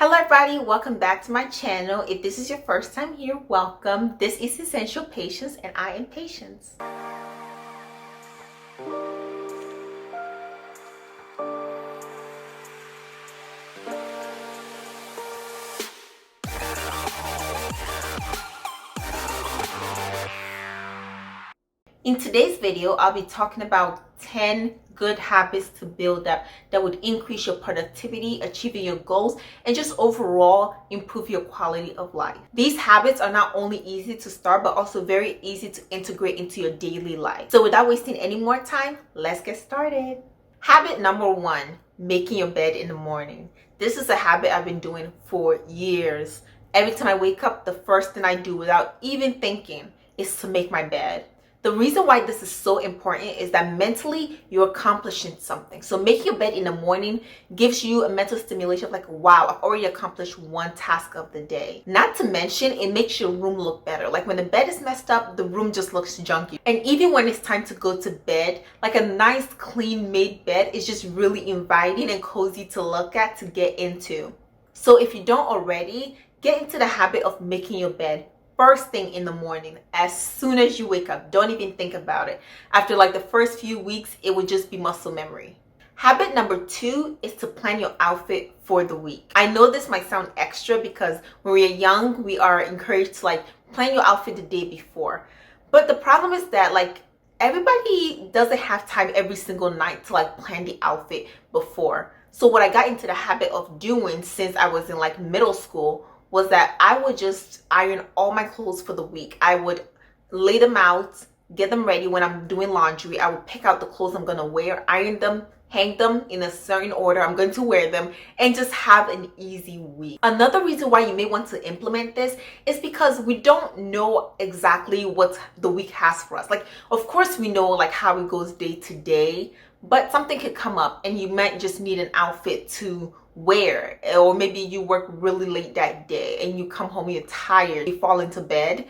Hello everybody, welcome back to my channel. If this is your first time here, welcome. This is Essential Patience and I am Patience. In today's video, I'll be talking about 10 good habits to build up that would increase your productivity, achieving your goals, and just overall improve your quality of life. These habits are not only easy to start, but also very easy to integrate into your daily life. So without wasting any more time, let's get started. Habit number 1, making your bed in the morning. This is a habit I've been doing for years. Every time I wake up, the first thing I do without even thinking is to make my bed. The reason why this is so important is that mentally you're accomplishing something. So making your bed in the morning gives you a mental stimulation of like, wow, I've already accomplished one task of the day. Not to mention, it makes your room look better. Like when the bed is messed up, the room just looks junky. And even when it's time to go to bed, like a nice clean made bed is just really inviting and cozy to look at, to get into. So if you don't already, get into the habit of making your bed first thing in the morning. As soon as you wake up, don't even think about it. After like the first few weeks, it would just be muscle memory. Habit number 2 is to plan your outfit for the week. I know this might sound extra because when we're young, we are encouraged to like plan your outfit the day before. But the problem is that like everybody doesn't have time every single night to like plan the outfit before. So what I got into the habit of doing since I was in like middle school was that I would just iron all my clothes for the week. I would lay them out, get them ready. When I'm doing laundry, I would pick out the clothes I'm gonna wear, iron them, hang them in a certain order I'm going to wear them, and just have an easy week. Another reason why you may want to implement this is because we don't know exactly what the week has for us. Like, of course we know like how it goes day to day, but something could come up and you might just need an outfit to wear, or maybe you work really late that day and you come home, you're tired, you fall into bed.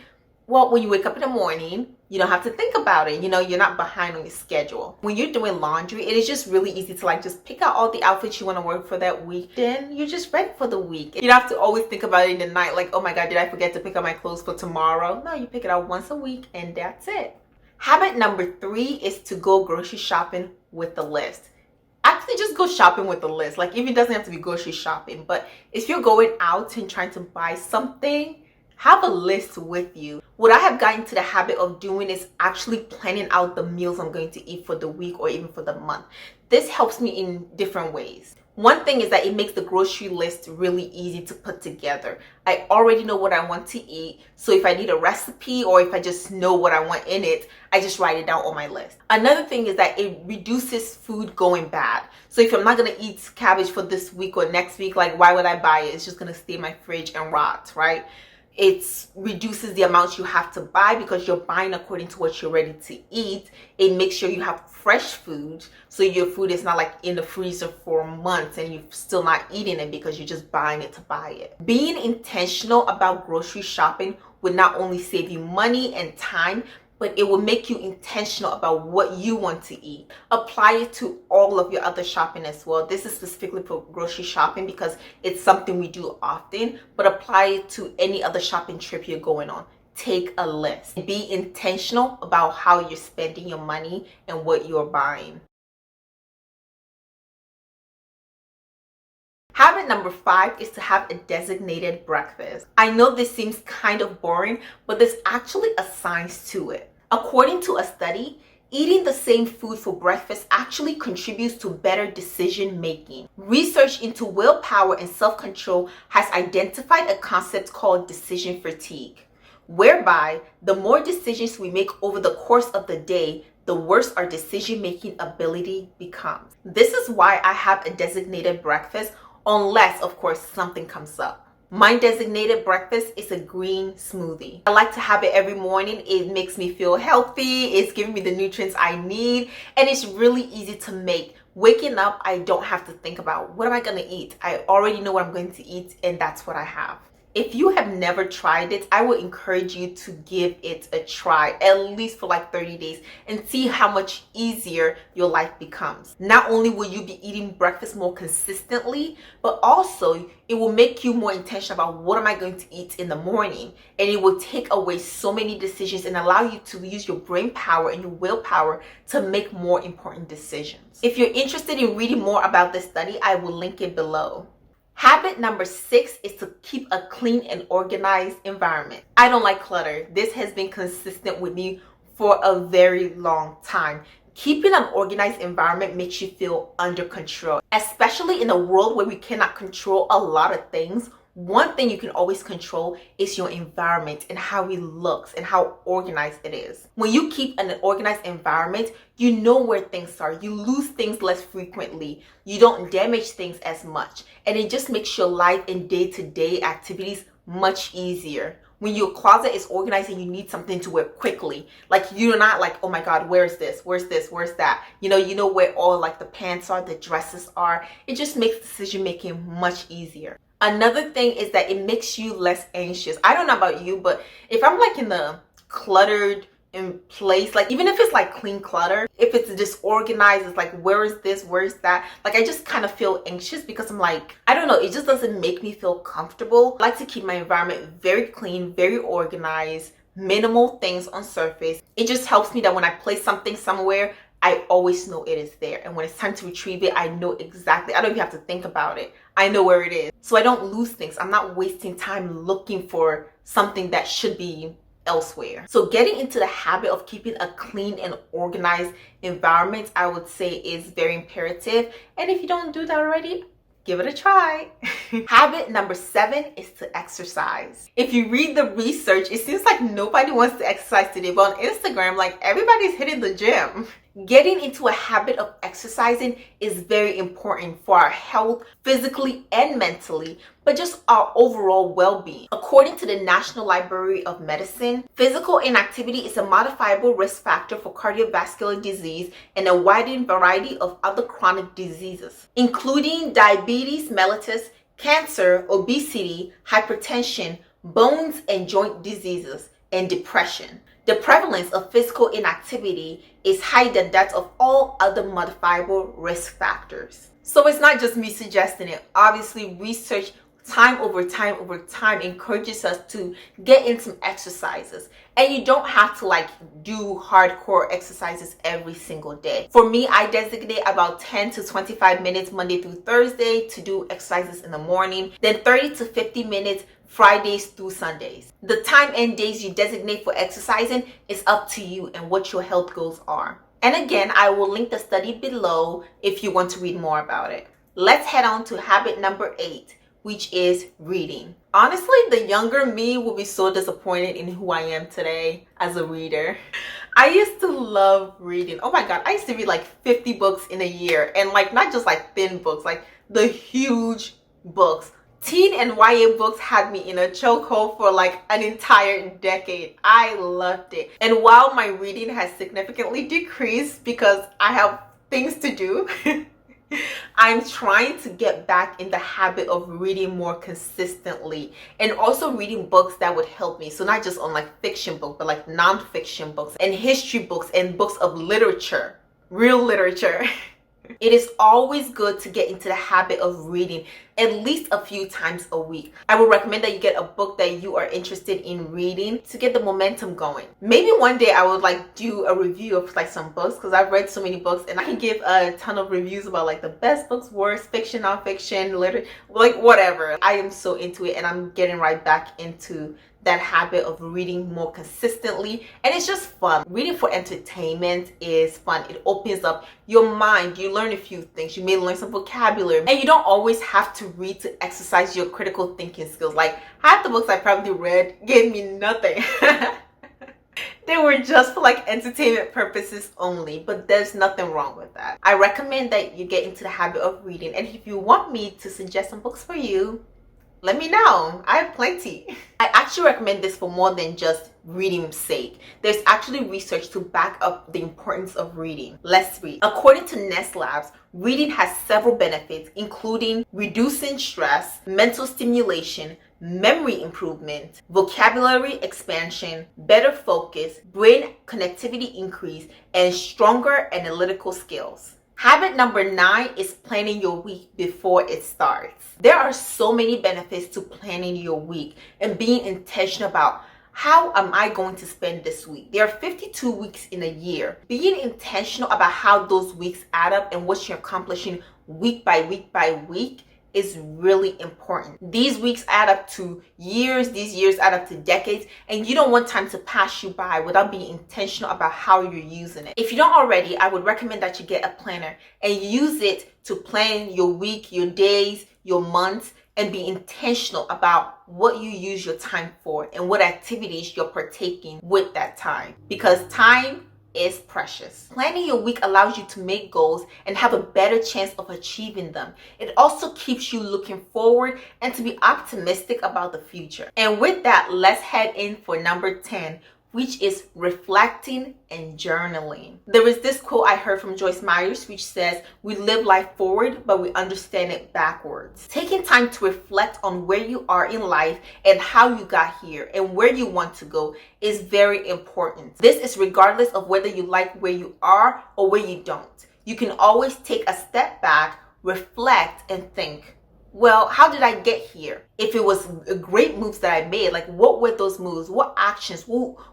Well, when you wake up in the morning, you don't have to think about it. You know, you're not behind on your schedule. When you're doing laundry, it is just really easy to like just pick out all the outfits you want to wear for that week. Then you're just ready for the week. You don't have to always think about it in the night like, oh my God, did I forget to pick out my clothes for tomorrow? No, you pick it out once a week and that's it. Habit number 3 is to go grocery shopping with the list. Actually, just go shopping with the list. Like, even it doesn't have to be grocery shopping, but if you're going out and trying to buy something, have a list with you. What I have gotten to the habit of doing is actually planning out the meals I'm going to eat for the week or even for the month. This helps me in different ways. One thing is that it makes the grocery list really easy to put together. I already know what I want to eat, so if I need a recipe or if I just know what I want in it, I just write it down on my list. Another thing is that it reduces food going bad. So if I'm not going to eat cabbage for this week or next week, like why would I buy it? It's just going to stay in my fridge and rot, right? It reduces the amount you have to buy because you're buying according to what you're ready to eat. It makes sure you have fresh food, so your food is not like in the freezer for months and you're still not eating it because you're just buying it to buy it. Being intentional about grocery shopping would not only save you money and time, but it will make you intentional about what you want to eat. Apply it to all of your other shopping as well. This is specifically for grocery shopping because it's something we do often, but apply it to any other shopping trip you're going on. Take a list. Be intentional about how you're spending your money and what you're buying. Habit number 5 is to have a designated breakfast. I know this seems kind of boring, but there's actually a science to it. According to a study, eating the same food for breakfast actually contributes to better decision making. Research into willpower and self-control has identified a concept called decision fatigue, whereby the more decisions we make over the course of the day, the worse our decision-making ability becomes. This is why I have a designated breakfast, unless, of course, something comes up. My designated breakfast is a green smoothie. I like to have it every morning. It makes me feel healthy. It's giving me the nutrients I need, and it's really easy to make. Waking up, I don't have to think about what am I going to eat. I already know what I'm going to eat, and that's what I have. If you have never tried it, I would encourage you to give it a try, at least for like 30 days, and see how much easier your life becomes. Not only will you be eating breakfast more consistently, but also it will make you more intentional about what am I going to eat in the morning. And it will take away so many decisions and allow you to use your brain power and your willpower to make more important decisions. If you're interested in reading more about this study, I will link it below. Habit number 6 is to keep a clean and organized environment. I don't like clutter. This has been consistent with me for a very long time. Keeping an organized environment makes you feel under control, especially in a world where we cannot control a lot of things. One thing you can always control is your environment and how it looks and how organized it is. When you keep an organized environment, you know where things are. You lose things less frequently. You don't damage things as much. And it just makes your life and day-to-day activities much easier. When your closet is organized and you need something to wear quickly, like you're not like, oh my God, where's this? Where's this? Where's that? You know where all like the pants are, the dresses are. It just makes decision making much easier. Another thing is that it makes you less anxious. I don't know about you, but if I'm like in the cluttered in place, like even if it's like clean clutter, if it's disorganized, it's like, where is this? Where is that? Like I just kind of feel anxious because I'm like, I don't know, it just doesn't make me feel comfortable. I like to keep my environment very clean, very organized, minimal things on surface. It just helps me that when I place something somewhere, I always know it is there. And when it's time to retrieve it, I know exactly. I don't even have to think about it. I know where it is. So I don't lose things. I'm not wasting time looking for something that should be elsewhere. So getting into the habit of keeping a clean and organized environment, I would say, is very imperative. And if you don't do that already, give it a try. Habit number 7 is to exercise. If you read the research, it seems like nobody wants to exercise today, but on Instagram, like everybody's hitting the gym. Getting into a habit of exercising is very important for our health, physically and mentally, but just our overall well-being. According to the National Library of Medicine, physical inactivity is a modifiable risk factor for cardiovascular disease and a widening variety of other chronic diseases, including diabetes mellitus, cancer, obesity, hypertension, bones and joint diseases, and depression. The prevalence of physical inactivity is higher than that of all other modifiable risk factors. So it's not just me suggesting it. Obviously, research time over time encourages us to get in some exercises. And you don't have to like do hardcore exercises every single day. For me, I designate about 10 to 25 minutes Monday through Thursday to do exercises in the morning, then 30 to 50 minutes Fridays through Sundays. The time and days you designate for exercising is up to you and what your health goals are. And again, I will link the study below if you want to read more about it. Let's head on to habit number 8, which is reading. Honestly, the younger me will be so disappointed in who I am today as a reader. I used to love reading. Oh my God, I used to read like 50 books in a year, and like not just like thin books, like the huge books. Teen and YA books had me in a chokehold for like an entire decade. I loved it. And while my reading has significantly decreased because I have things to do, I'm trying to get back in the habit of reading more consistently and also reading books that would help me. So not just on like fiction books, but like non-fiction books and history books and books of literature, real literature. It is always good to get into the habit of reading at least a few times a week. I would recommend that you get a book that you are interested in reading to get the momentum going. Maybe one day I would like do a review of like some books because I've read so many books and I can give a ton of reviews about like the best books, worst, fiction, non-fiction, literature, like whatever. I am so into it and I'm getting right back into that habit of reading more consistently, and it's just fun. Reading for entertainment is fun. It opens up your mind. You learn a few things. You may learn some vocabulary, and you don't always have to read to exercise your critical thinking skills. Like half the books I probably read gave me nothing. They were just for like entertainment purposes only, but there's nothing wrong with that. I recommend that you get into the habit of reading, and if you want me to suggest some books for you, let me know. I have plenty. I actually recommend this for more than just reading's sake. There's actually research to back up the importance of reading. Let's read. According to Nest Labs, reading has several benefits, including reducing stress, mental stimulation, memory improvement, vocabulary expansion, better focus, brain connectivity increase, and stronger analytical skills. Habit number 9 is planning your week before it starts. There are so many benefits to planning your week and being intentional about how am I going to spend this week? There are 52 weeks in a year. Being intentional about how those weeks add up and what you're accomplishing week by week by week is really important. These weeks add up to years, these years add up to decades, and you don't want time to pass you by without being intentional about how you're using it. If you don't already, I would recommend that you get a planner and use it to plan your week, your days, your months, and be intentional about what you use your time for and what activities you're partaking with that time, because time is precious. Planning your week allows you to make goals and have a better chance of achieving them. It also keeps you looking forward and to be optimistic about the future. And with that, let's head in for number 10, which is reflecting and journaling. There is this quote I heard from Joyce Myers, which says, "We live life forward, but we understand it backwards." Taking time to reflect on where you are in life and how you got here and where you want to go is very important. This is regardless of whether you like where you are or where you don't. You can always take a step back, reflect, and think, well, how did I get here? If it was great moves that I made, like what were those moves? What actions?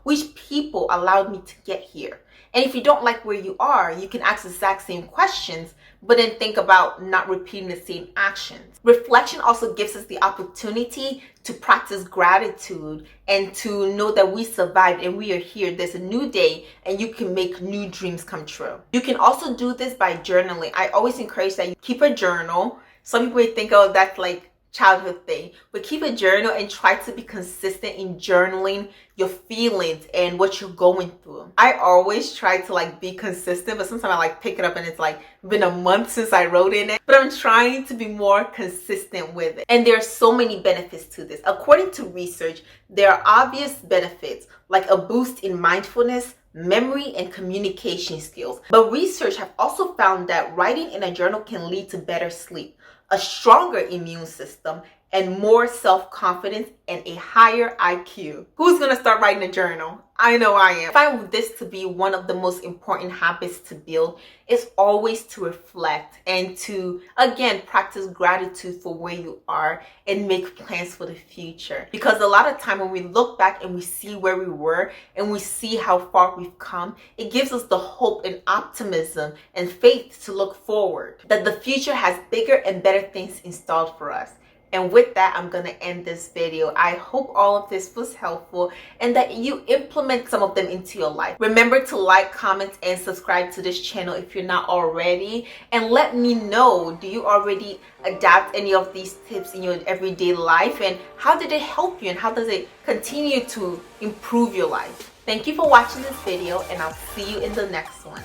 Which people allowed me to get here? And if you don't like where you are, you can ask the exact same questions, but then think about not repeating the same actions. Reflection also gives us the opportunity to practice gratitude and to know that we survived and we are here. There's a new day and you can make new dreams come true. You can also do this by journaling. I always encourage that you keep a journal. Some people may think, oh, that's like childhood thing, but keep a journal and try to be consistent in journaling your feelings and what you're going through. I always try to be consistent, but sometimes I pick it up and it's been a month since I wrote in it, but I'm trying to be more consistent with it. And there are so many benefits to this. According to research, there are obvious benefits like a boost in mindfulness, memory, and communication skills. But research have also found that writing in a journal can lead to better sleep, a stronger immune system, and more self-confidence and a higher IQ. Who's gonna start writing a journal? I know I am. I find this to be one of the most important habits to build is always to reflect and to, again, practice gratitude for where you are and make plans for the future. Because a lot of time when we look back and we see where we were and we see how far we've come, it gives us the hope and optimism and faith to look forward, that the future has bigger and better things installed for us. And with that, I'm going to end this video. I hope all of this was helpful and that you implement some of them into your life. Remember to like, comment, and subscribe to this channel if you're not already. And let me know, do you already adapt any of these tips in your everyday life? And how did it help you? And how does it continue to improve your life? Thank you for watching this video, and I'll see you in the next one.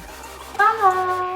Bye!